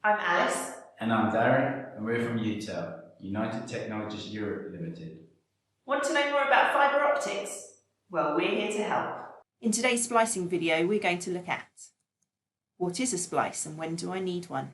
I'm Alice. And I'm Darren, and we're from UTEL, United Technologies Europe Limited. Want to know more about fibre optics? Well, we're here to help. In today's splicing video, we're going to look at what is a splice and when do I need one?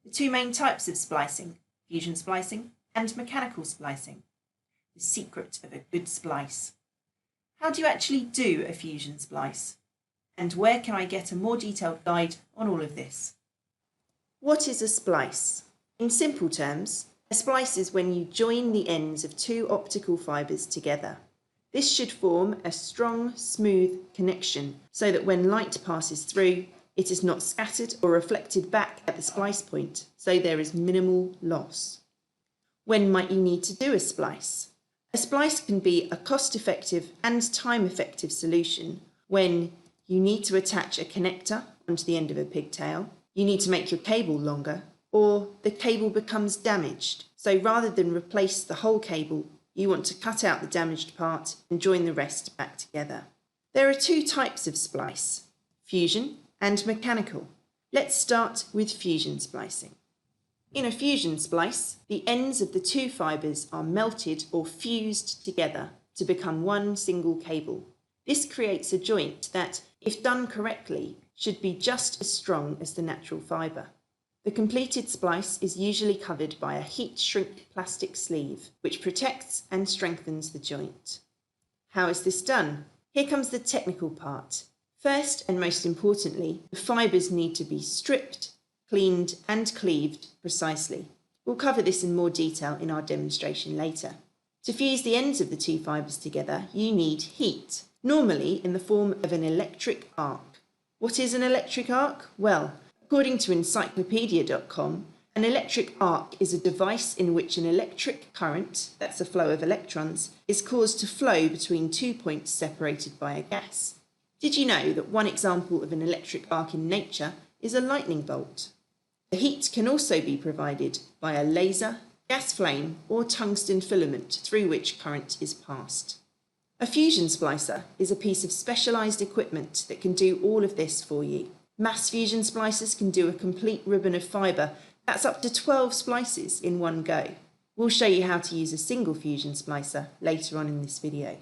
The two main types of splicing, fusion splicing and mechanical splicing. The secret of a good splice. How do you actually do a fusion splice? And where can I get a more detailed guide on all of this? What is a splice? In simple terms, a splice is when you join the ends of two optical fibres together. This should form a strong, smooth connection so that when light passes through, it is not scattered or reflected back at the splice point, so there is minimal loss. When might you need to do a splice? A splice can be a cost-effective and time-effective solution when you need to attach a connector onto the end of a pigtail, you need to make your cable longer, or the cable becomes damaged. So rather than replace the whole cable, you want to cut out the damaged part and join the rest back together. There are two types of splice, fusion and mechanical. Let's start with fusion splicing. In a fusion splice, the ends of the two fibres are melted or fused together to become one single cable. This creates a joint that, if done correctly, should be just as strong as the natural fibre. The completed splice is usually covered by a heat-shrink plastic sleeve, which protects and strengthens the joint. How is this done? Here comes the technical part. First and most importantly, the fibres need to be stripped, cleaned and cleaved precisely. We'll cover this in more detail in our demonstration later. To fuse the ends of the two fibres together, you need heat, normally in the form of an electric arc. What is an electric arc? Well, according to encyclopedia.com, an electric arc is a device in which an electric current, that's a flow of electrons, is caused to flow between 2 points separated by a gas. Did you know that one example of an electric arc in nature is a lightning bolt? The heat can also be provided by a laser, gas flame, or tungsten filament through which current is passed. A fusion splicer is a piece of specialised equipment that can do all of this for you. Mass fusion splicers can do a complete ribbon of fibre, that's up to 12 splices in one go. We'll show you how to use a single fusion splicer later on in this video.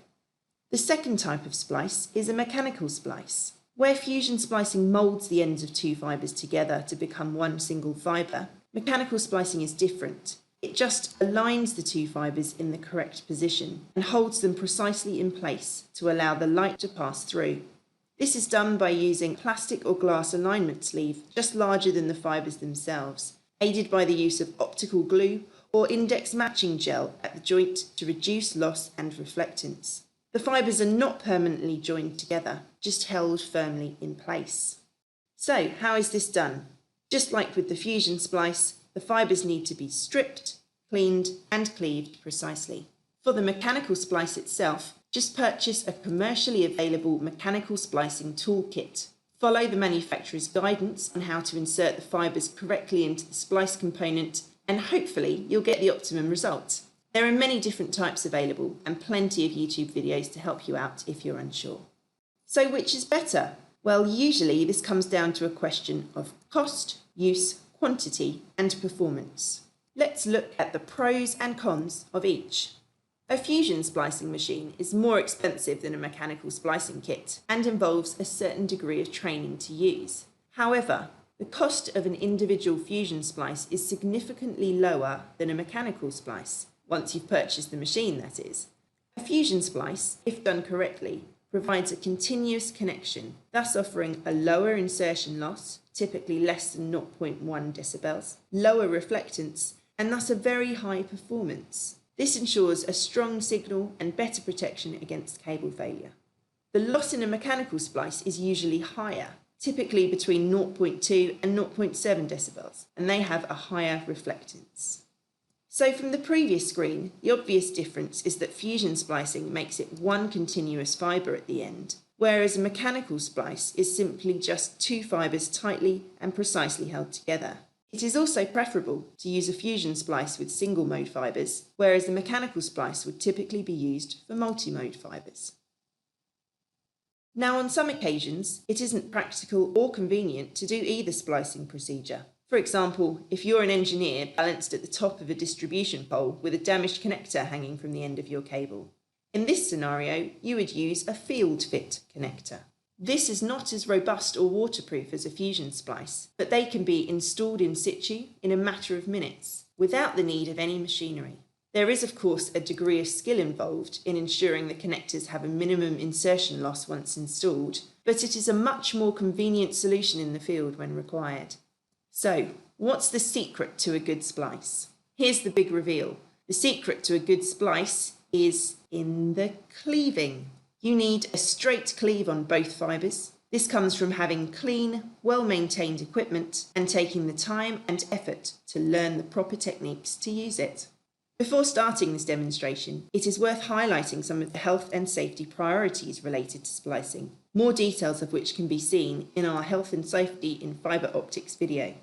The second type of splice is a mechanical splice. Where fusion splicing moulds the ends of two fibres together to become one single fibre, mechanical splicing is different. It just aligns the two fibres in the correct position and holds them precisely in place to allow the light to pass through. This is done by using plastic or glass alignment sleeve just larger than the fibres themselves, aided by the use of optical glue or index matching gel at the joint to reduce loss and reflectance. The fibres are not permanently joined together, just held firmly in place. So, how is this done? Just like with the fusion splice, the fibres need to be stripped, cleaned and cleaved precisely. For the mechanical splice itself, just purchase a commercially available mechanical splicing toolkit. Follow the manufacturer's guidance on how to insert the fibres correctly into the splice component and hopefully you'll get the optimum result. There are many different types available and plenty of YouTube videos to help you out if you're unsure. So which is better? Well, usually this comes down to a question of cost, use, quantity and performance. Let's look at the pros and cons of each. A fusion splicing machine is more expensive than a mechanical splicing kit and involves a certain degree of training to use. However, the cost of an individual fusion splice is significantly lower than a mechanical splice, once you've purchased the machine, that is. A fusion splice, if done correctly, provides a continuous connection, thus offering a lower insertion loss, typically less than 0.1 decibels, lower reflectance, and thus a very high performance. This ensures a strong signal and better protection against cable failure. The loss in a mechanical splice is usually higher, typically between 0.2 and 0.7 decibels, and they have a higher reflectance. So from the previous screen, the obvious difference is that fusion splicing makes it one continuous fibre at the end, whereas a mechanical splice is simply just two fibres tightly and precisely held together. It is also preferable to use a fusion splice with single mode fibres, whereas the mechanical splice would typically be used for multi-mode fibres. Now on some occasions, it isn't practical or convenient to do either splicing procedure. For example, if you're an engineer balanced at the top of a distribution pole with a damaged connector hanging from the end of your cable. In this scenario, you would use a field fit connector. This is not as robust or waterproof as a fusion splice, but they can be installed in situ in a matter of minutes, without the need of any machinery. There is, of course, a degree of skill involved in ensuring the connectors have a minimum insertion loss once installed, but it is a much more convenient solution in the field when required. So, what's the secret to a good splice? Here's the big reveal. The secret to a good splice is in the cleaving. You need a straight cleave on both fibres. This comes from having clean, well-maintained equipment and taking the time and effort to learn the proper techniques to use it. Before starting this demonstration, it is worth highlighting some of the health and safety priorities related to splicing, more details of which can be seen in our Health and Safety in Fiber Optics video.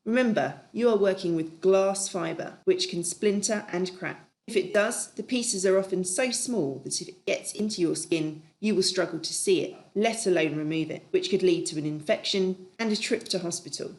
Remember, you are working with glass fibre, which can splinter and crack. If it does, the pieces are often so small that if it gets into your skin, you will struggle to see it, let alone remove it, which could lead to an infection and a trip to hospital.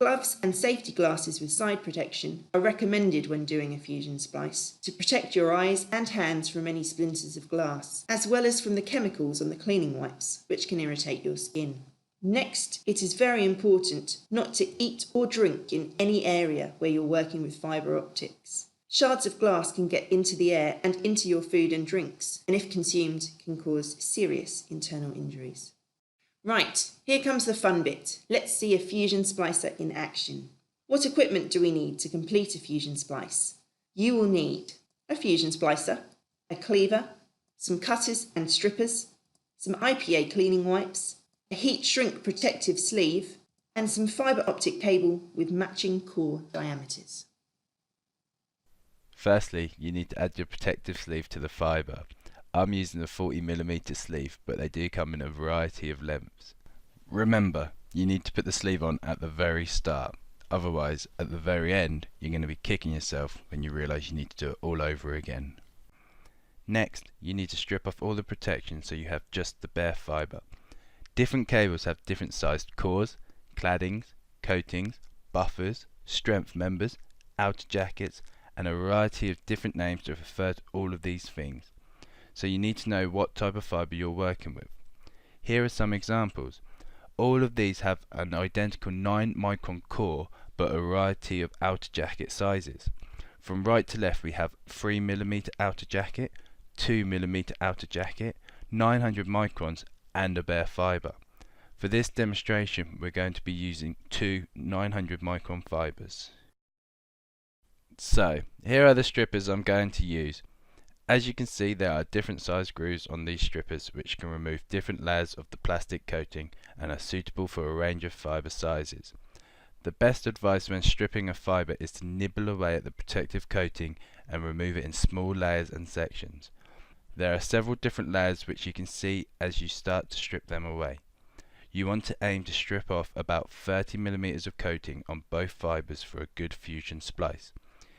Gloves and safety glasses with side protection are recommended when doing a fusion splice to protect your eyes and hands from any splinters of glass, as well as from the chemicals on the cleaning wipes, which can irritate your skin. Next, it is very important not to eat or drink in any area where you're working with fibre optics. Shards of glass can get into the air and into your food and drinks, and if consumed, can cause serious internal injuries. Right, here comes the fun bit. Let's see a fusion splicer in action. What equipment do we need to complete a fusion splice? You will need a fusion splicer, a cleaver, some cutters and strippers, some IPA cleaning wipes, a heat shrink protective sleeve, and some fibre optic cable with matching core diameters. Firstly, you need to add your protective sleeve to the fibre. I'm using a 40mm sleeve, but they do come in a variety of lengths. Remember, you need to put the sleeve on at the very start. Otherwise, at the very end, you're going to be kicking yourself when you realise you need to do it all over again. Next, you need to strip off all the protection so you have just the bare fibre. Different cables have different sized cores, claddings, coatings, buffers, strength members, outer jackets, and a variety of different names to refer to all of these things. So you need to know what type of fibre you're working with. Here are some examples. All of these have an identical 9 micron core but a variety of outer jacket sizes. From right to left we have 3mm outer jacket, 2mm outer jacket, 900 microns and a bare fibre. For this demonstration we're going to be using two 900 micron fibres. So, here are the strippers I'm going to use. As you can see, there are different size grooves on these strippers which can remove different layers of the plastic coating and are suitable for a range of fibre sizes. The best advice when stripping a fibre is to nibble away at the protective coating and remove it in small layers and sections. There are several different layers which you can see as you start to strip them away. You want to aim to strip off about 30mm of coating on both fibres for a good fusion splice.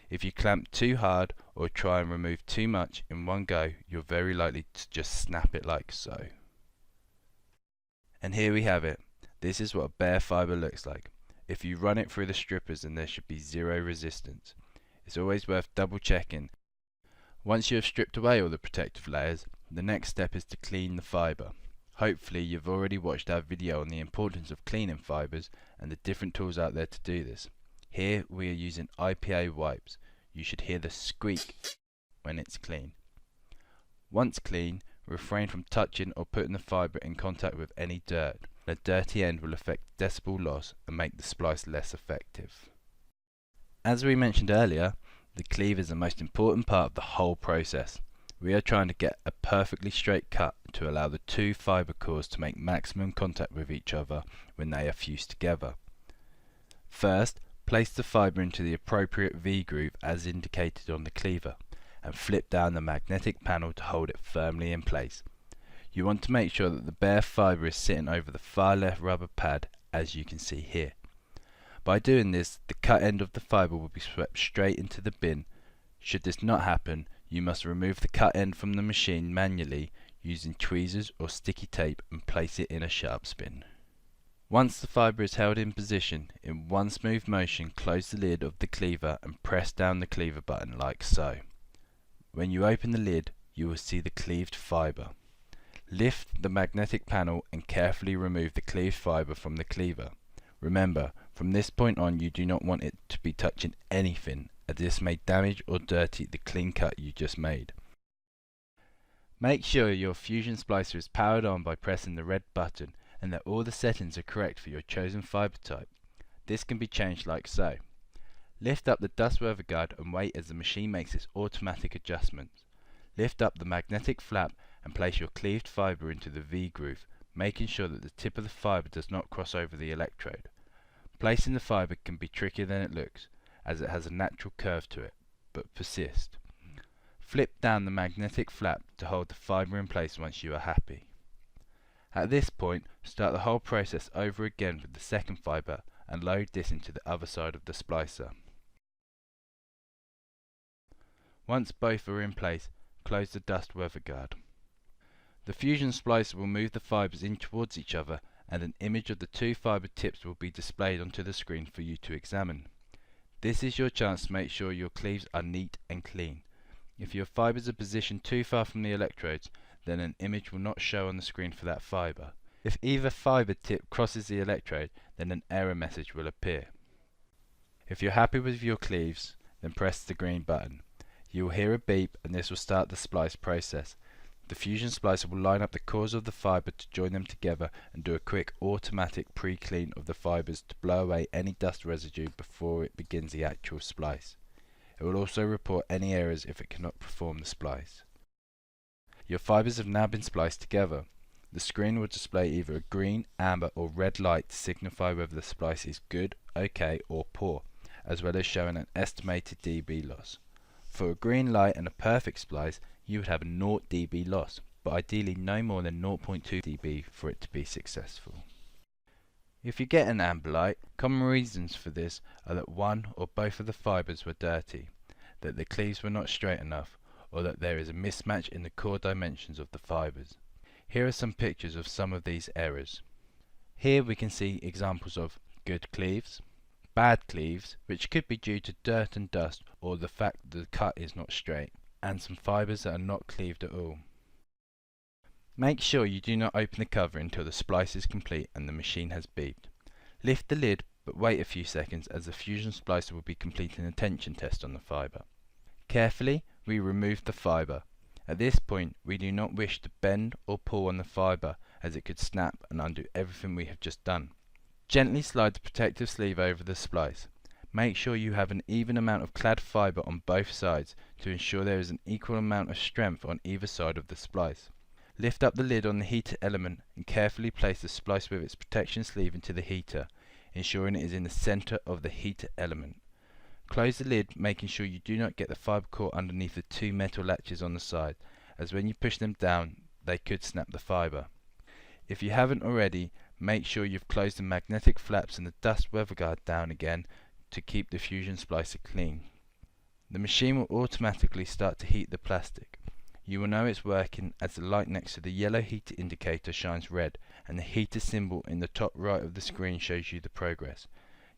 If you clamp too hard or try and remove too much in one go, you're very likely to just snap it like so. And here we have it. This is what a bare fibre looks like. If you run it through the strippers, then there should be zero resistance. It's always worth double checking. Once you have stripped away all the protective layers, the next step is to clean the fibre. Hopefully you've already watched our video on the importance of cleaning fibres and the different tools out there to do this. Here we are using IPA wipes. You should hear the squeak when it's clean. Once clean, refrain from touching or putting the fibre in contact with any dirt. A dirty end will affect decibel loss and make the splice less effective. As we mentioned earlier, the cleave is the most important part of the whole process. We are trying to get a perfectly straight cut to allow the two fibre cores to make maximum contact with each other when they are fused together. First, place the fibre into the appropriate V-groove as indicated on the cleaver and flip down the magnetic panel to hold it firmly in place. You want to make sure that the bare fibre is sitting over the far left rubber pad as you can see here. By doing this, the cut end of the fibre will be swept straight into the bin. Should this not happen, you must remove the cut end from the machine manually using tweezers or sticky tape and place it in a sharp spin. Once the fibre is held in position, in one smooth motion close the lid of the cleaver and press down the cleaver button like so. When you open the lid, you will see the cleaved fibre. Lift the magnetic panel and carefully remove the cleaved fibre from the cleaver. Remember, from this point on you do not want it to be touching anything, as this may damage or dirty the clean cut you just made. Make sure your Fusion Splicer is powered on by pressing the red button and that all the settings are correct for your chosen fibre type. This can be changed like so. Lift up the dust weather guard and wait as the machine makes its automatic adjustments. Lift up the magnetic flap and place your cleaved fibre into the V groove, making sure that the tip of the fibre does not cross over the electrode. Placing the fibre can be trickier than it looks, as it has a natural curve to it, but persist. Flip down the magnetic flap to hold the fibre in place once you are happy. At this point, start the whole process over again with the second fibre and load this into the other side of the splicer. Once both are in place, close the dust weather guard. The Fusion Splicer will move the fibres in towards each other and an image of the two fibre tips will be displayed onto the screen for you to examine. This is your chance to make sure your cleaves are neat and clean. If your fibres are positioned too far from the electrodes, then an image will not show on the screen for that fibre. If either fibre tip crosses the electrode, then an error message will appear. If you're happy with your cleaves, then press the green button. You will hear a beep and this will start the splice process. The Fusion Splicer will line up the cores of the fibre to join them together and do a quick automatic pre-clean of the fibres to blow away any dust residue before it begins the actual splice. It will also report any errors if it cannot perform the splice. Your fibres have now been spliced together. The screen will display either a green, amber or red light to signify whether the splice is good, OK or poor, as well as showing an estimated dB loss. For a green light and a perfect splice, you would have a 0 dB loss, but ideally no more than 0.2 dB for it to be successful. If you get an amber light, common reasons for this are that one or both of the fibres were dirty, that the cleaves were not straight enough, or that there is a mismatch in the core dimensions of the fibres. Here are some pictures of some of these errors. Here we can see examples of good cleaves, bad cleaves, which could be due to dirt and dust or the fact that the cut is not straight, and some fibres that are not cleaved at all. Make sure you do not open the cover until the splice is complete and the machine has beeped. Lift the lid but wait a few seconds as the Fusion Splicer will be completing a tension test on the fibre. Carefully we remove the fibre. At this point we do not wish to bend or pull on the fibre as it could snap and undo everything we have just done. Gently slide the protective sleeve over the splice. Make sure you have an even amount of clad fibre on both sides to ensure there is an equal amount of strength on either side of the splice. Lift up the lid on the heater element and carefully place the splice with its protection sleeve into the heater, ensuring it is in the centre of the heater element. Close the lid, making sure you do not get the fibre caught underneath the two metal latches on the side, as when you push them down they could snap the fibre. If you haven't already, make sure you've closed the magnetic flaps and the dust weather guard down again to keep the Fusion Splicer clean. The machine will automatically start to heat the plastic. You will know it's working as the light next to the yellow heater indicator shines red and the heater symbol in the top right of the screen shows you the progress.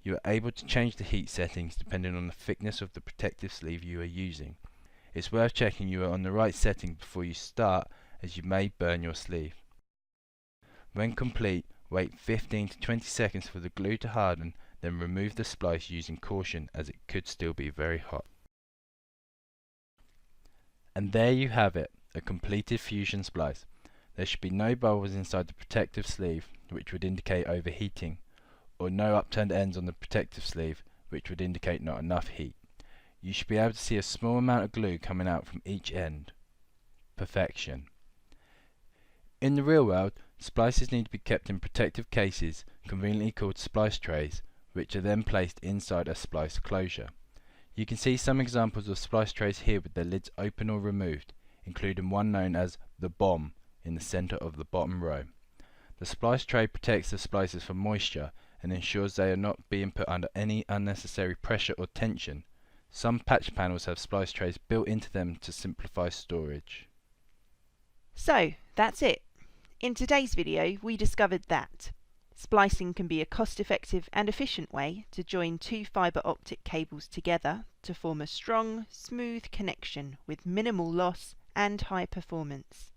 You are able to change the heat settings depending on the thickness of the protective sleeve you are using. It's worth checking you are on the right setting before you start, as you may burn your sleeve. When complete, wait 15 to 20 seconds for the glue to harden, then remove the splice using caution as it could still be very hot. And there you have it, a completed Fusion Splice. There should be no bubbles inside the protective sleeve, which would indicate overheating, or no upturned ends on the protective sleeve, which would indicate not enough heat. You should be able to see a small amount of glue coming out from each end. Perfection. In the real world, splices need to be kept in protective cases, conveniently called splice trays, which are then placed inside a splice closure. You can see some examples of splice trays here with their lids open or removed, including one known as the bomb in the centre of the bottom row. The splice tray protects the splices from moisture and ensures they are not being put under any unnecessary pressure or tension. Some patch panels have splice trays built into them to simplify storage. So, that's it. In today's video we discovered that Splicing can be a cost-effective and efficient way to join two fibre optic cables together to form a strong, smooth connection with minimal loss and high performance.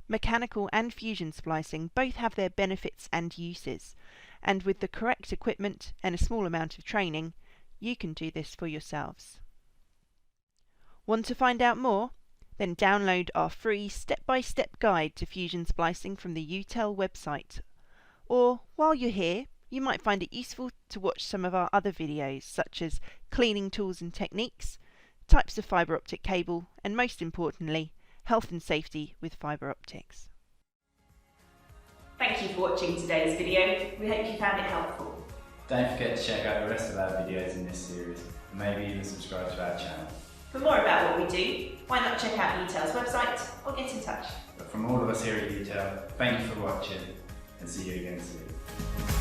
Mechanical and fusion splicing both have their benefits and uses, and with the correct equipment and a small amount of training, you can do this for yourselves. Want to find out more? Then download our free step-by-step guide to fusion splicing from the UTEL website. Or, while you're here, you might find it useful to watch some of our other videos, such as cleaning tools and techniques, types of fibre optic cable, and most importantly, health and safety with fibre optics. Thank you for watching today's video. We hope you found it helpful. Don't forget to check out the rest of our videos in this series, and maybe even subscribe to our channel. For more about what we do, why not check out UTEL's website or get in touch. But from all of us here at UTEL, thank you for watching, and see you again soon.